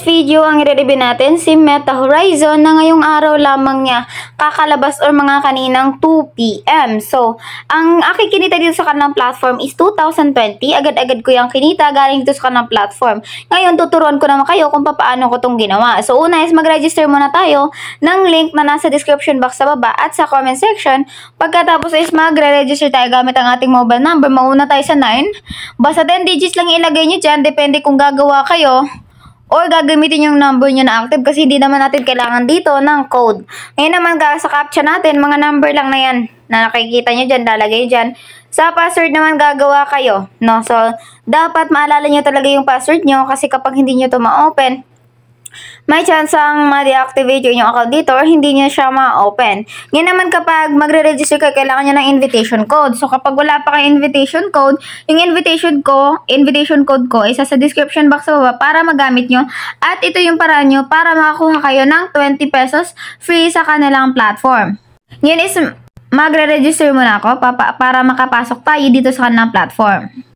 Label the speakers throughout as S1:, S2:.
S1: video, ang i-review natin si Meta Horizon na ngayong araw lamang niya kakalabas or mga kaninang 2 PM. So, ang aking kinita dito sa kanilang platform is 2,020. Agad-agad ko yung kinita galing dito sa kanilang platform. Ngayon, tuturuan ko naman kayo kung paano ko itong ginawa. So, una is mag-register muna tayo ng link na nasa description box sa baba at sa comment section. Pagkatapos is magre-register tayo gamit ang ating mobile number. Mauna tayo sa 9. Basta 10 digits lang ilagay nyo dyan. Depende kung gagawa kayo or gagamitin yung number nyo na active kasi hindi naman natin kailangan dito ng code. Ngayon naman sa captcha natin, mga number lang na yan na nakikita nyo dyan, lalagay dyan. Sa password naman gagawa kayo, no? So, dapat maalala nyo talaga yung password nyo kasi kapag hindi nyo to ma-open, may chance ang ma-deactivate yung account dito or hindi nyo siya ma-open. Ngayon naman kapag magre-register kayo, kailangan nyo ng invitation code. So kapag wala pa kayong invitation code, yung invitation code ko isa sa description box sa baba para magamit nyo. At ito yung paraan nyo para makakuha kayo ng 20 pesos free sa kanilang platform. Ngayon is magre-register muna ako para makapasok tayo dito sa kanilang platform.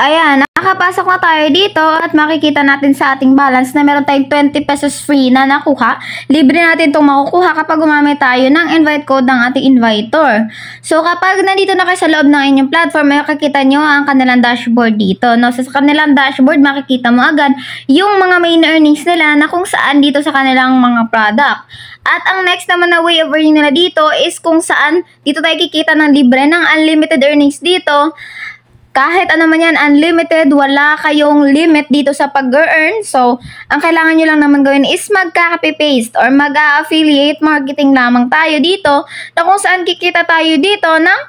S1: Ayan, nakapasok na tayo dito at makikita natin sa ating balance na meron tayong 20 pesos free na nakuha. Libre natin itong makukuha kapag gumamit tayo ng invite code ng ating invitor. So, kapag nandito na kayo sa loob ng inyong platform, makikita nyo ang kanilang dashboard dito. No? So, sa kanilang dashboard, makikita mo agad yung mga main earnings nila na kung saan dito sa kanilang mga product. At ang next naman na way of earning nila dito is kung saan dito tayo kikita ng libre ng unlimited earnings dito. Kahit ano man yan, unlimited, wala kayong limit dito sa pag-earn. So, ang kailangan nyo lang naman gawin is magka-copy-paste or mag-affiliate marketing lamang tayo dito na kung saan kikita tayo dito ng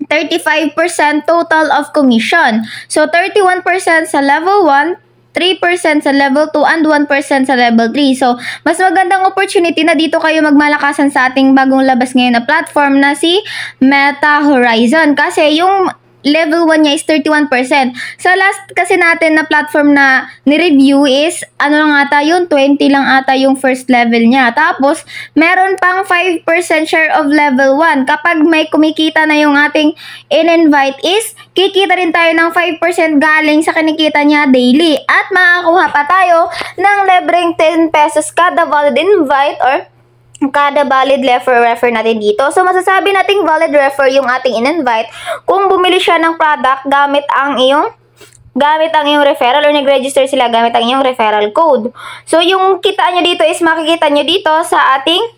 S1: 35% total of commission. So, 31% sa level 1, 3% sa level 2, and 1% sa level 3. So, mas magandang opportunity na dito kayo magmalakasan sa ating bagong labas ngayon na platform na si Meta Horizon. Kasi yung level 1 niya is 31%. Sa last kasi natin na platform na ni-review is, ano lang ata yun, 20 lang ata yung first level niya. Tapos, meron pang 5% share of level 1. Kapag may kumikita na yung ating in-invite is, kikita rin tayo ng 5% galing sa kinikita niya daily. At makakuha pa tayo ng libreng 10 pesos kada valid invite or kada valid refer natin dito. So, masasabi nating valid refer yung ating in-invite kung bumili siya ng product gamit ang iyong referral or nag-register sila gamit ang iyong referral code. So, yung kita nyo dito is makikita nyo dito sa ating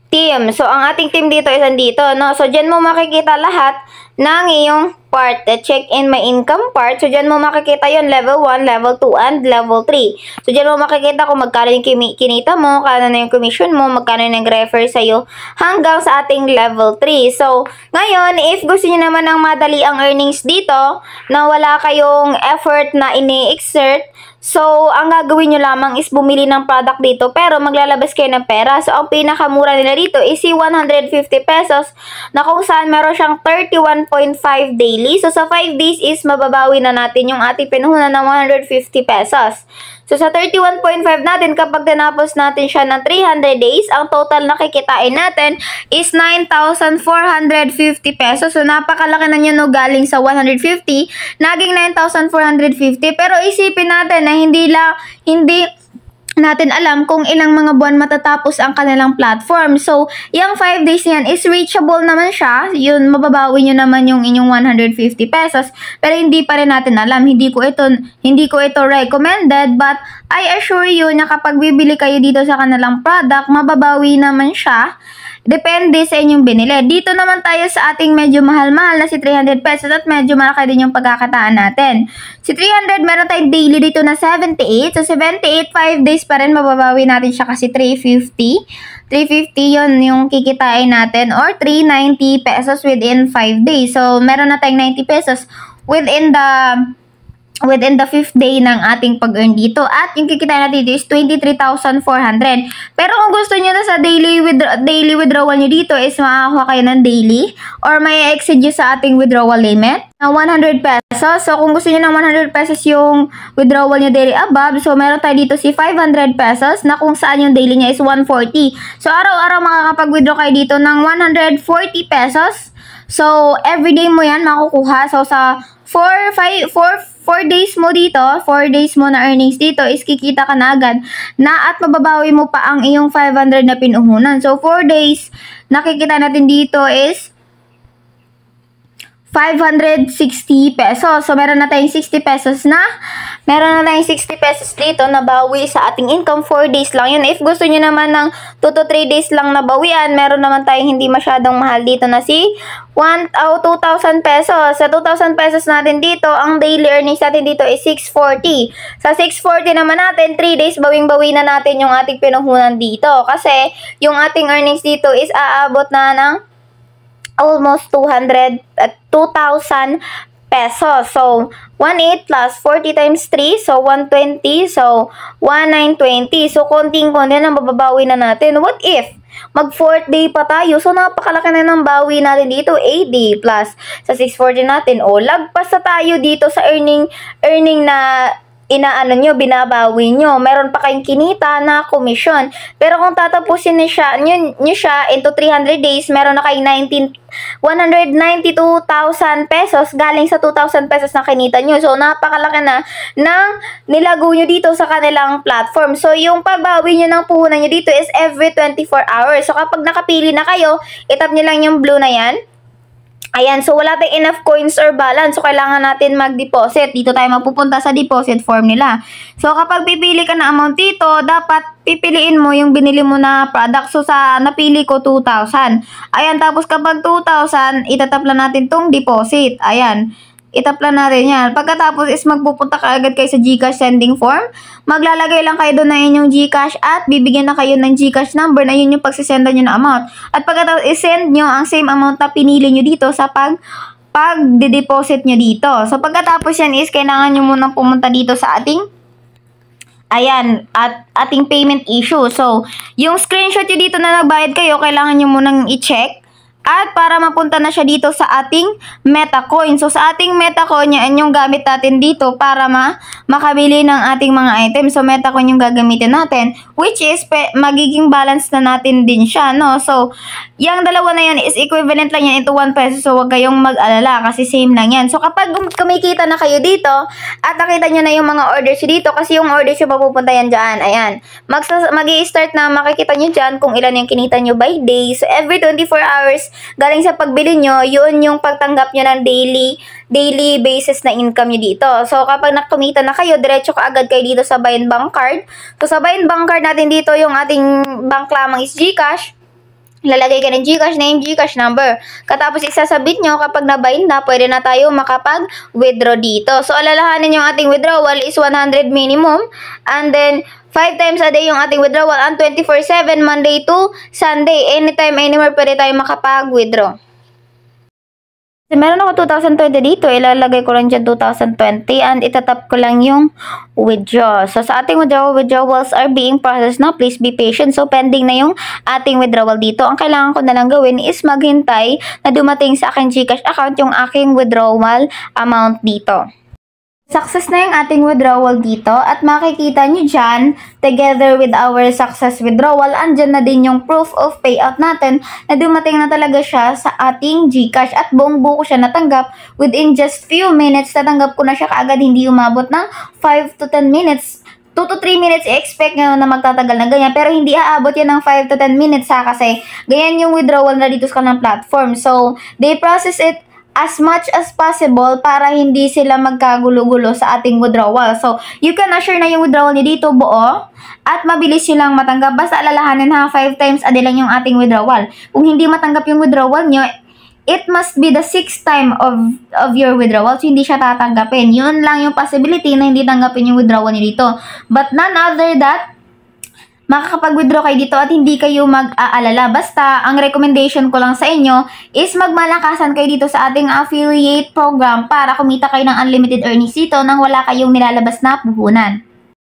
S1: team. So, ang ating team dito is andito, no? So, dyan mo makikita lahat ng iyong part. Check in my income part. So, dyan mo makikita yon level 1, level 2, and level 3. So, dyan mo makikita kung magkano yung kinita mo, kano na yung commission mo, magkano yung nag-refer sa'yo hanggang sa ating level 3. So, ngayon, if gusto niyo naman ng madali ang earnings dito, na wala kayong effort na ini-exert, so, ang gagawin nyo lamang is bumili ng product dito pero maglalabas kayo ng pera. So, ang pinakamura nila dito is si 150 pesos na kung saan meron siyang 31.5 daily. So, sa 5 days is mababawi na natin yung ating pinuhunan ng 150 pesos. So, sa 31.5 natin, kapag tinapos natin siya ng 300 days, ang total na kikitain natin is 9,450 pesos. So, napakalaki na nyo no, galing sa 150, naging 9,450. Pero isipin natin na hindi natin alam kung ilang mga buwan matatapos ang kanilang platform. So, yung 5 days niyan is reachable naman siya. Yun, mababawi nyo naman yung inyong 150 pesos. Pero hindi pa rin natin alam. Hindi ko ito recommended, but I assure you na kapag bibili kayo dito sa kanilang product, mababawi naman siya. Depende sa inyong binili. Dito naman tayo sa ating medyo mahal-mahal na si 300 pesos at medyo malaki din yung pagkakataan natin. Si 300, meron tayong daily dito na 78. So, 78, 5 days pa rin, mababawi natin siya kasi 350. 350 yun yung kikitain natin or 390 pesos within 5 days. So, meron na tayong 90 pesos within the 5th day ng ating pag-earn dito. At yung kikita natin dito is 23,400. Pero kung gusto nyo na sa daily withdrawal nyo dito is makakakuha kayo ng daily or may exceed nyo sa ating withdrawal limit na 100 pesos. So, kung gusto nyo ng 100 pesos yung withdrawal nyo daily above, so meron tayo dito si 500 pesos na kung saan yung daily niya is 140. So, araw-araw makakapag-withdraw kayo dito ng 140 pesos. So, everyday mo yan makukuha. So, sa 4 4 days mo dito, 4 days mo na earnings dito is kikita ka na agad na at mababawi mo pa ang iyong 500 na pinuhunan. So, 4 days, nakikita natin dito is 560 pesos. So, meron na tayong 60 pesos na. Meron na tayong 60 pesos dito na bawi sa ating income. 4 days lang yun. If gusto nyo naman ng 2 to 3 days lang na bawian, meron naman tayong hindi masyadong mahal dito na si 2,000 pesos. Sa 2,000 pesos natin dito, ang daily earnings natin dito is 640. Sa 640 naman natin, 3 days bawing-bawi na natin yung ating pinuhunan dito. Kasi yung ating earnings dito is aabot na ng almost 2,000 pesos. So, 1,800 plus 40 times 3. So, 120. So, 1,920. So, konting-konti na mababawi na natin. What if mag 4th day pa tayo? So, napakalaki na ng bawi natin dito. 80 plus sa 640 natin. O, lagpas na tayo dito sa earning na binabawi nyo. Meron pa kayong kinita na komisyon. Pero kung tatapusin nyo siya into 300 days, meron na kayong 192,000 pesos galing sa 2,000 pesos na kinita nyo. So, napakalaki na ng nilago nyo dito sa kanilang platform. So, yung pagbawi nyo ng puhunan nyo dito is every 24 hours. So, kapag nakapili na kayo, itap nyo lang yung blue na yan. Ayan, so wala tayong enough coins or balance. So, kailangan natin mag-deposit. Dito tayo magpupunta sa deposit form nila. So, kapag pipili ka na amount dito, dapat pipiliin mo yung binili mo na product. So, sa napili ko 2,000. Ayan, tapos kapag 2,000, itatap lang natin tong deposit. Ayan, itap lang natin yan. Pagkatapos is magpupunta ka agad kayo sa GCash sending form. Maglalagay lang kayo doon na inyong GCash at bibigyan na kayo ng GCash number na yun yung pagsisenda nyo na amount. At pagkatapos isend nyo ang same amount na pinili nyo dito sa pag-deposit nyo dito. So, pagkatapos yan is kailangan nyo munang pumunta dito sa ating ating payment issue. So, yung screenshot nyo dito na nagbayad kayo, kailangan nyo munang i-check. At para mapunta na siya dito sa ating MetaCoin. So, sa ating MetaCoin, yan yung gamit natin dito para makabili ng ating mga items. So, MetaCoin yung gagamitin natin. Which is, magiging balance na natin din siya, no? So, yung dalawa na yan is equivalent lang yan into 1 peso. So, huwag kayong mag-alala kasi same lang yan. So, kapag kumikita na kayo dito at nakita nyo na yung mga orders dito, kasi yung orders yung mapupunta yan dyan. Ayan. Mag-i-start na makikita nyo dyan kung ilan yung kinita nyo by day. So, every 24 hours, galing sa pagbili nyo, yun yung pagtanggap nyo ng daily basis na income nyo dito. So, kapag nakumita na kayo, diretso ka agad kayo dito sa Buy and Bank Card. So, sa Buy and Bank Card natin dito, yung ating bank lamang is GCash. Lalagay ka ng GCash name, GCash number. Katapos isasabit nyo, kapag nabind na, pwede na tayo makapag-withdraw dito. So, alalahanin yung ating withdrawal is 100 minimum. And then, 5 times a day yung ating withdrawal and 24/7, Monday to Sunday. Anytime, anywhere, pwede tayo makapag-withdraw. Meron ako 2020 dito, ilalagay ko lang dyan 2020 and itatap ko lang yung withdraw. So, sa ating withdrawals are being processed now. Please be patient. So, pending na yung ating withdrawal dito. Ang kailangan ko na lang gawin is maghintay na dumating sa aking GCash account yung aking withdrawal amount dito. Success na yung ating withdrawal dito at makikita nyo dyan, together with our success withdrawal, andyan na din yung proof of payout natin na dumating na talaga siya sa ating GCash at buong buo ko siya natanggap within just few minutes. Natanggap ko na siya kaagad, hindi umabot ng 5 to 10 minutes. 2 to 3 minutes, i-expect nyo na magtatagal na ganyan. Pero hindi aabot yan ng 5 to 10 minutes kasi ganyan yung withdrawal na dito sa kanilang platform. So, they process it as much as possible para hindi sila magkagulo-gulo sa ating withdrawal. So, you can assure na yung withdrawal nyo dito buo at mabilis nyo lang matanggap. Basta alalahanin 5 times a day lang yung ating withdrawal. Kung hindi matanggap yung withdrawal nyo, it must be the 6th time of your withdrawal. So, hindi siya tatanggapin. Yun lang yung possibility na hindi tanggapin yung withdrawal nyo dito. But none other that, makakapag-withdraw kayo dito at hindi kayo mag-aalala. Basta, ang recommendation ko lang sa inyo is magmalakasan kayo dito sa ating affiliate program para kumita kayo ng unlimited earnings dito nang wala kayong nilalabas na puhunan.